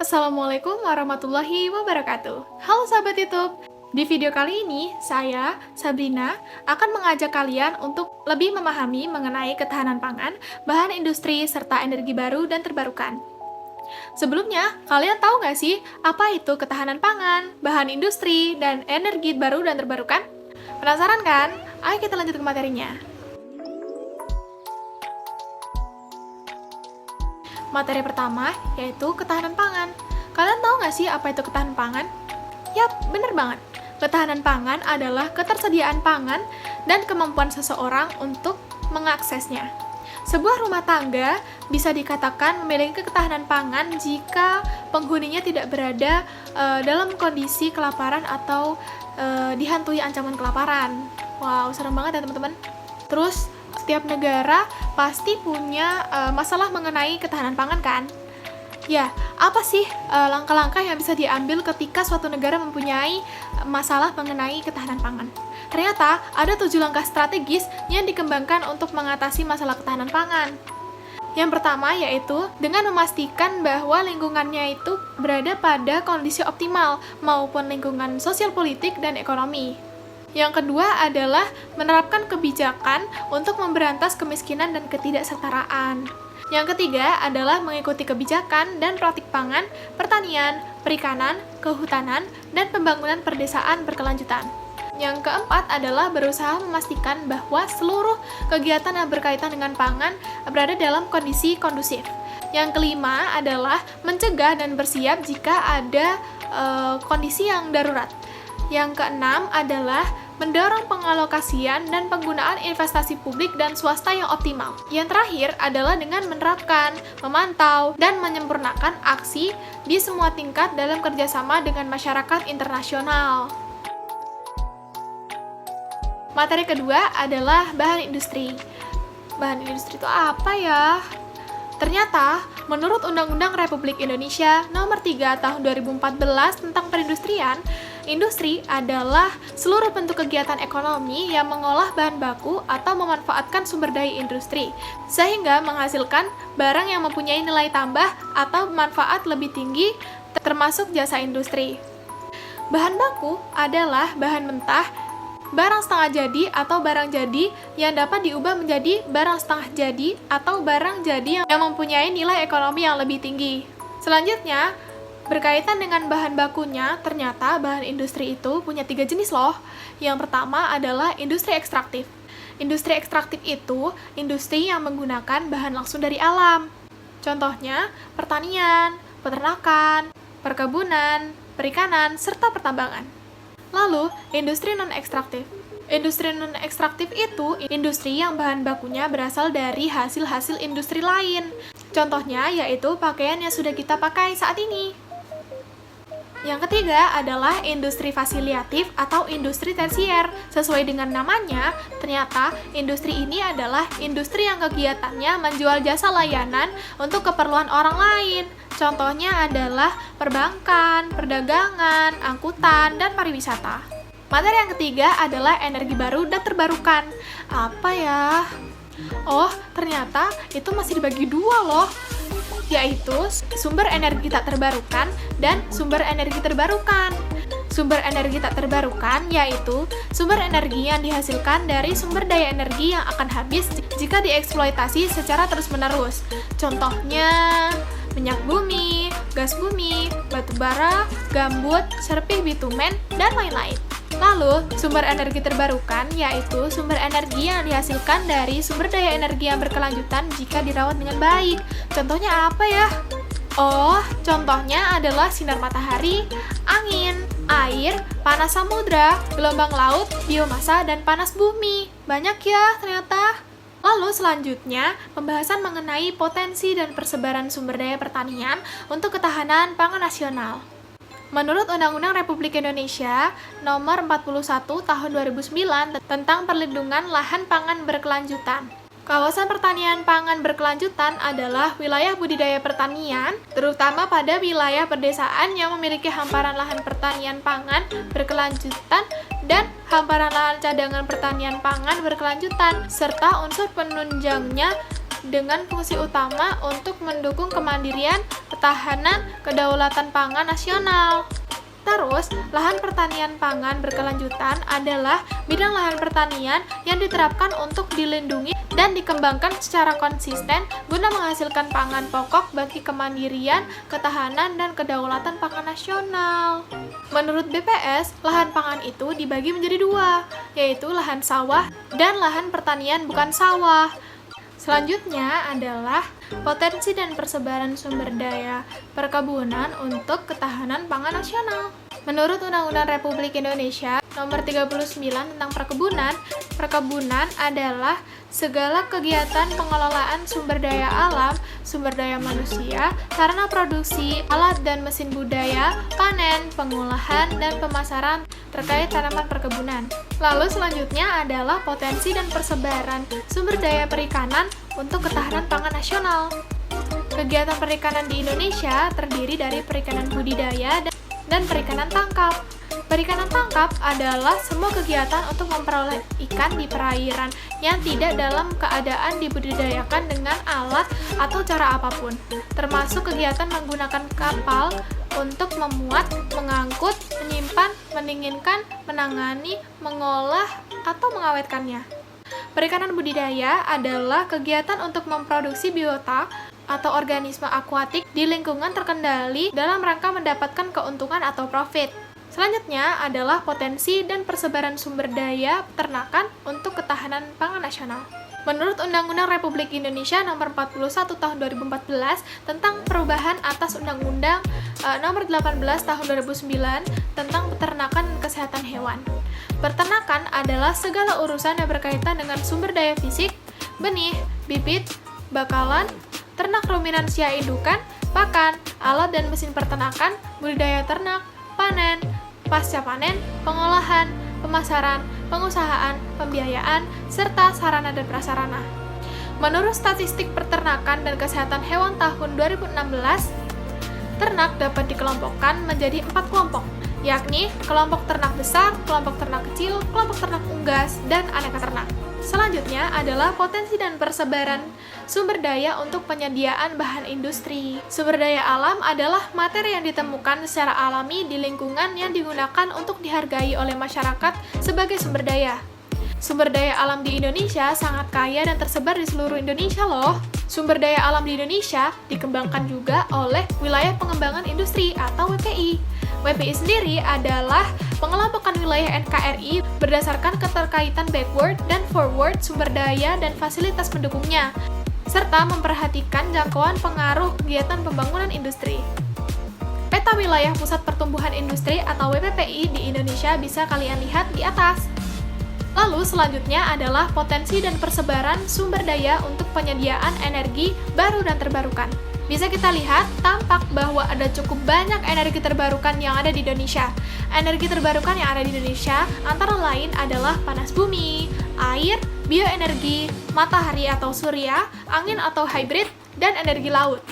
Assalamualaikum warahmatullahi wabarakatuh. Halo sahabat YouTube. Di video kali ini, saya, Sabrina, akan mengajak kalian untuk lebih memahami mengenai ketahanan pangan, bahan industri, serta energi baru dan terbarukan. Sebelumnya, kalian tahu nggak sih apa itu ketahanan pangan, bahan industri, dan energi baru dan terbarukan? Penasaran kan? Ayo kita lanjut ke materinya. Materi pertama yaitu ketahanan pangan. Kalian tahu nggak sih apa itu ketahanan pangan? Yap, bener banget. Ketahanan pangan adalah ketersediaan pangan dan kemampuan seseorang untuk mengaksesnya. Sebuah rumah tangga bisa dikatakan memiliki ketahanan pangan jika penghuninya tidak berada dalam kondisi kelaparan atau dihantui ancaman kelaparan. Wow, serem banget ya teman-teman. Terus, setiap negara pasti punya masalah mengenai ketahanan pangan kan? Ya, apa sih langkah-langkah yang bisa diambil ketika suatu negara mempunyai masalah mengenai ketahanan pangan? Ternyata ada 7 langkah strategis yang dikembangkan untuk mengatasi masalah ketahanan pangan. Yang pertama yaitu dengan memastikan bahwa lingkungannya itu berada pada kondisi optimal maupun lingkungan sosial politik dan ekonomi. Yang kedua adalah menerapkan kebijakan untuk memberantas kemiskinan dan ketidaksetaraan. Yang ketiga adalah mengikuti kebijakan dan praktik pangan, pertanian, perikanan, kehutanan, dan pembangunan perdesaan berkelanjutan. Yang keempat adalah berusaha memastikan bahwa seluruh kegiatan yang berkaitan dengan pangan berada dalam kondisi kondusif. Yang kelima adalah mencegah dan bersiap jika ada kondisi yang darurat. Yang keenam adalah mendorong pengalokasian dan penggunaan investasi publik dan swasta yang optimal. Yang terakhir adalah dengan menerapkan, memantau, dan menyempurnakan aksi di semua tingkat dalam kerjasama dengan masyarakat internasional. Materi kedua adalah bahan industri. Bahan industri itu apa ya? Ternyata, menurut Undang-Undang Republik Indonesia Nomor 3 Tahun 2014 tentang perindustrian, industri adalah seluruh bentuk kegiatan ekonomi yang mengolah bahan baku atau memanfaatkan sumber daya industri, sehingga menghasilkan barang yang mempunyai nilai tambah atau manfaat lebih tinggi, termasuk jasa industri. Bahan baku adalah bahan mentah, barang setengah jadi atau barang jadi yang dapat diubah menjadi barang setengah jadi atau barang jadi yang mempunyai nilai ekonomi yang lebih tinggi. Selanjutnya, berkaitan dengan bahan bakunya, ternyata bahan industri itu punya 3 jenis loh. Yang pertama adalah industri ekstraktif. Industri ekstraktif itu industri yang menggunakan bahan langsung dari alam. Contohnya, pertanian, peternakan, perkebunan, perikanan, serta pertambangan. Lalu, industri non-ekstraktif. Industri non-ekstraktif itu industri yang bahan bakunya berasal dari hasil-hasil industri lain. Contohnya yaitu pakaian yang sudah kita pakai saat ini. Yang ketiga adalah industri fasiliatif atau industri tersier. Sesuai dengan namanya, ternyata industri ini adalah industri yang kegiatannya menjual jasa layanan untuk keperluan orang lain. Contohnya adalah perbankan, perdagangan, angkutan, dan pariwisata. Materi yang ketiga adalah energi baru dan terbarukan. Apa ya? Oh, ternyata itu masih dibagi 2 loh, yaitu sumber energi tak terbarukan dan sumber energi terbarukan. Sumber energi tak terbarukan yaitu sumber energi yang dihasilkan dari sumber daya energi yang akan habis jika dieksploitasi secara terus-menerus. Contohnya, minyak bumi, gas bumi, batu bara, gambut, serpih bitumen, dan lain-lain. Lalu, sumber energi terbarukan yaitu sumber energi yang dihasilkan dari sumber daya energi yang berkelanjutan jika dirawat dengan baik. Contohnya apa ya? Oh, contohnya adalah sinar matahari, angin, air, panas samudra, gelombang laut, biomasa, dan panas bumi. Banyak ya ternyata. Lalu selanjutnya, pembahasan mengenai potensi dan persebaran sumber daya pertanian untuk ketahanan pangan nasional. Menurut Undang-Undang Republik Indonesia Nomor 41 Tahun 2009 tentang perlindungan lahan pangan berkelanjutan, kawasan pertanian pangan berkelanjutan adalah wilayah budidaya pertanian, terutama pada wilayah pedesaan yang memiliki hamparan lahan pertanian pangan berkelanjutan dan hamparan lahan cadangan pertanian pangan berkelanjutan, serta unsur penunjangnya dengan fungsi utama untuk mendukung kemandirian, ketahanan, kedaulatan pangan nasional. Terus, lahan pertanian pangan berkelanjutan adalah bidang lahan pertanian yang diterapkan untuk dilindungi dan dikembangkan secara konsisten guna menghasilkan pangan pokok bagi kemandirian, ketahanan, dan kedaulatan pangan nasional. Menurut BPS, lahan pangan itu dibagi menjadi dua, yaitu lahan sawah dan lahan pertanian bukan sawah. Selanjutnya adalah potensi dan persebaran sumber daya perkebunan untuk ketahanan pangan nasional. Menurut Undang-Undang Republik Indonesia Nomor 39 tentang Perkebunan, perkebunan adalah segala kegiatan pengelolaan sumber daya alam, sumber daya manusia, sarana produksi, alat dan mesin budaya, panen, pengolahan, dan pemasaran terkait tanaman perkebunan. Lalu selanjutnya adalah potensi dan persebaran sumber daya perikanan untuk ketahanan pangan nasional. Kegiatan perikanan di Indonesia terdiri dari perikanan budidaya dan perikanan tangkap. Perikanan tangkap adalah semua kegiatan untuk memperoleh ikan di perairan yang tidak dalam keadaan dibudidayakan dengan alat atau cara apapun, termasuk kegiatan menggunakan kapal untuk memuat, mengangkut, menyimpan, mendinginkan, menangani, mengolah, atau mengawetkannya. Perikanan budidaya adalah kegiatan untuk memproduksi biota atau organisme akuatik di lingkungan terkendali dalam rangka mendapatkan keuntungan atau profit. Selanjutnya adalah potensi dan persebaran sumber daya peternakan untuk ketahanan pangan nasional. Menurut Undang-Undang Republik Indonesia Nomor 41 Tahun 2014 tentang perubahan atas Undang-Undang Nomor 18 Tahun 2009 tentang peternakan dan kesehatan hewan. Peternakan adalah segala urusan yang berkaitan dengan sumber daya fisik, benih, bibit, bakalan, ternak ruminansia indukan, pakan, alat dan mesin peternakan, budidaya ternak, panen, pasca panen, pengolahan, pemasaran, pengusahaan, pembiayaan, serta sarana dan prasarana. Menurut statistik peternakan dan kesehatan hewan tahun 2016, ternak dapat dikelompokkan menjadi 4 kelompok, yakni kelompok ternak besar, kelompok ternak kecil, kelompok ternak unggas, dan aneka ternak. Selanjutnya adalah potensi dan persebaran sumber daya untuk penyediaan bahan industri. Sumber daya alam adalah materi yang ditemukan secara alami di lingkungan yang digunakan untuk dihargai oleh masyarakat sebagai sumber daya. Sumber daya alam di Indonesia sangat kaya dan tersebar di seluruh Indonesia loh. Sumber daya alam di Indonesia dikembangkan juga oleh Wilayah Pengembangan Industri atau WPI. WPI sendiri adalah pengelompokan wilayah NKRI berdasarkan keterkaitan backward dan forward sumber daya dan fasilitas pendukungnya, serta memperhatikan jangkauan pengaruh kegiatan pembangunan industri. Peta wilayah pusat pertumbuhan industri atau WPPI di Indonesia bisa kalian lihat di atas. Lalu selanjutnya adalah potensi dan persebaran sumber daya untuk penyediaan energi baru dan terbarukan. Bisa kita lihat, tampak bahwa ada cukup banyak energi terbarukan yang ada di Indonesia. Energi terbarukan yang ada di Indonesia antara lain adalah panas bumi, air, bioenergi, matahari atau surya, angin atau hybrid, dan energi laut.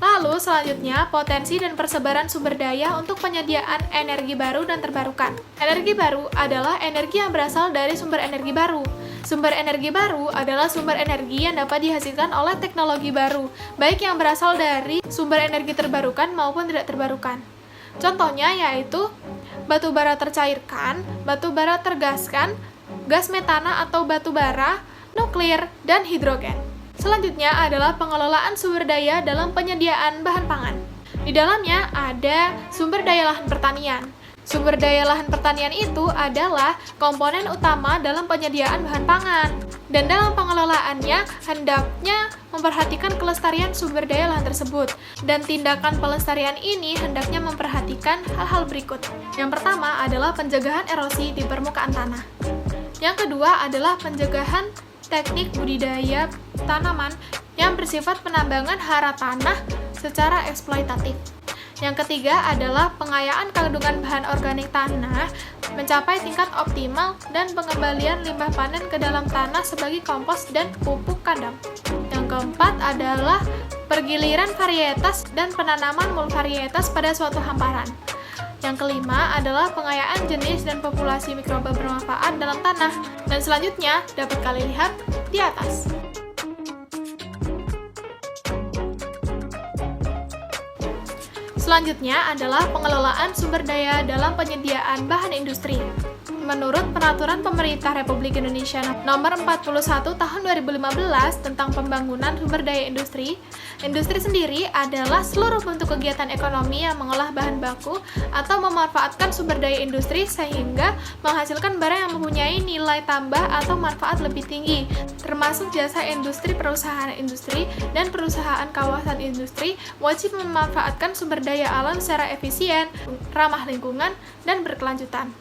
Lalu selanjutnya, potensi dan persebaran sumber daya untuk penyediaan energi baru dan terbarukan. Energi baru adalah energi yang berasal dari sumber energi baru. Sumber energi baru adalah sumber energi yang dapat dihasilkan oleh teknologi baru, baik yang berasal dari sumber energi terbarukan maupun tidak terbarukan. Contohnya yaitu batu bara tercairkan, batu bara tergaskan, gas metana atau batu bara, nuklir, dan hidrogen. Selanjutnya adalah pengelolaan sumber daya dalam penyediaan bahan pangan. Di dalamnya ada sumber daya lahan pertanian. Sumber daya lahan pertanian itu adalah komponen utama dalam penyediaan bahan pangan. Dan dalam pengelolaannya, hendaknya memperhatikan kelestarian sumber daya lahan tersebut. Dan tindakan pelestarian ini hendaknya memperhatikan hal-hal berikut. Yang pertama adalah pencegahan erosi di permukaan tanah. Yang kedua adalah pencegahan teknik budidaya tanaman yang bersifat penambangan hara tanah secara eksploitatif. Yang ketiga adalah pengayaan kandungan bahan organik tanah mencapai tingkat optimal dan pengembalian limbah panen ke dalam tanah sebagai kompos dan pupuk kandang. Yang keempat adalah pergiliran varietas dan penanaman mulvarietas pada suatu hamparan. Yang kelima adalah pengayaan jenis dan populasi mikroba bermanfaat dalam tanah. Dan selanjutnya dapat kalian lihat di atas. Selanjutnya adalah pengelolaan sumber daya dalam penyediaan bahan industri. Menurut Peraturan Pemerintah Republik Indonesia Nomor 41 Tahun 2015 tentang Pembangunan Sumber Daya Industri, industri sendiri adalah seluruh bentuk kegiatan ekonomi yang mengolah bahan baku atau memanfaatkan sumber daya industri sehingga menghasilkan barang yang mempunyai nilai tambah atau manfaat lebih tinggi, termasuk jasa industri, perusahaan industri, dan perusahaan kawasan industri wajib memanfaatkan sumber daya alam secara efisien, ramah lingkungan, dan berkelanjutan.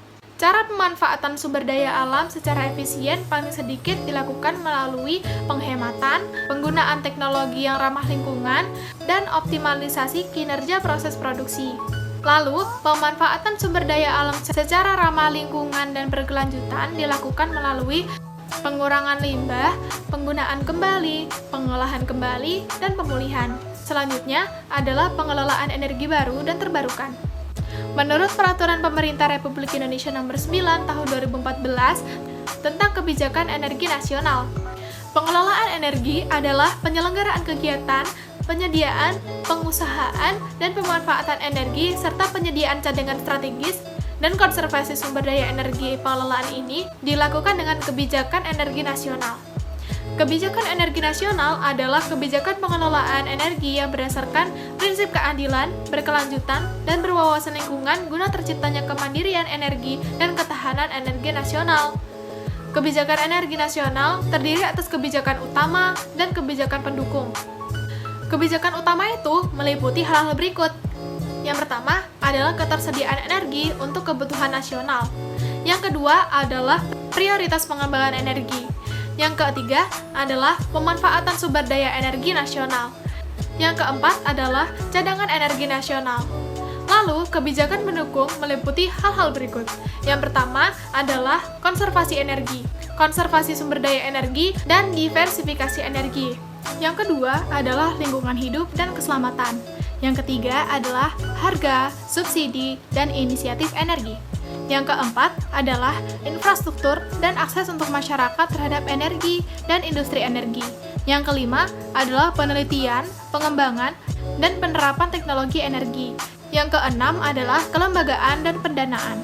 Cara pemanfaatan sumber daya alam secara efisien paling sedikit dilakukan melalui penghematan, penggunaan teknologi yang ramah lingkungan, dan optimalisasi kinerja proses produksi. Lalu, pemanfaatan sumber daya alam secara ramah lingkungan dan berkelanjutan dilakukan melalui pengurangan limbah, penggunaan kembali, pengolahan kembali, dan pemulihan. Selanjutnya adalah pengelolaan energi baru dan terbarukan. Menurut Peraturan Pemerintah Republik Indonesia Nomor 9 Tahun 2014 tentang Kebijakan Energi Nasional, pengelolaan energi adalah penyelenggaraan kegiatan, penyediaan, pengusahaan, dan pemanfaatan energi serta penyediaan cadangan strategis dan konservasi sumber daya energi. Pengelolaan ini dilakukan dengan kebijakan energi nasional. Kebijakan energi nasional adalah kebijakan pengelolaan energi yang berdasarkan prinsip keadilan, berkelanjutan, dan berwawasan lingkungan guna terciptanya kemandirian energi dan ketahanan energi nasional. Kebijakan energi nasional terdiri atas kebijakan utama dan kebijakan pendukung. Kebijakan utama itu meliputi hal-hal berikut. Yang pertama adalah ketersediaan energi untuk kebutuhan nasional. Yang kedua adalah prioritas pengembangan energi. Yang ketiga adalah pemanfaatan sumber daya energi nasional. Yang keempat adalah cadangan energi nasional. Lalu, kebijakan pendukung meliputi hal-hal berikut. Yang pertama adalah konservasi energi, konservasi sumber daya energi, dan diversifikasi energi. Yang kedua adalah lingkungan hidup dan keselamatan. Yang ketiga adalah harga, subsidi, dan inisiatif energi. Yang keempat adalah infrastruktur dan akses untuk masyarakat terhadap energi dan industri energi. Yang kelima adalah penelitian, pengembangan, dan penerapan teknologi energi. Yang keenam adalah kelembagaan dan pendanaan.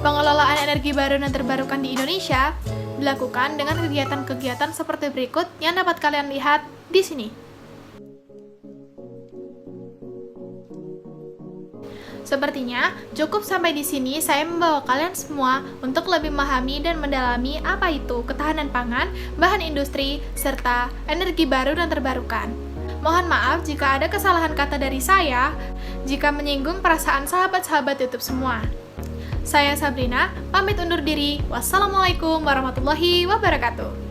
Pengelolaan energi baru dan terbarukan di Indonesia dilakukan dengan kegiatan-kegiatan seperti berikut yang dapat kalian lihat di sini. Sepertinya cukup sampai di sini saya membawa kalian semua untuk lebih memahami dan mendalami apa itu ketahanan pangan, bahan industri, serta energi baru dan terbarukan. Mohon maaf jika ada kesalahan kata dari saya, jika menyinggung perasaan sahabat-sahabat YouTube semua. Saya Sabrina, pamit undur diri. Wassalamualaikum warahmatullahi wabarakatuh.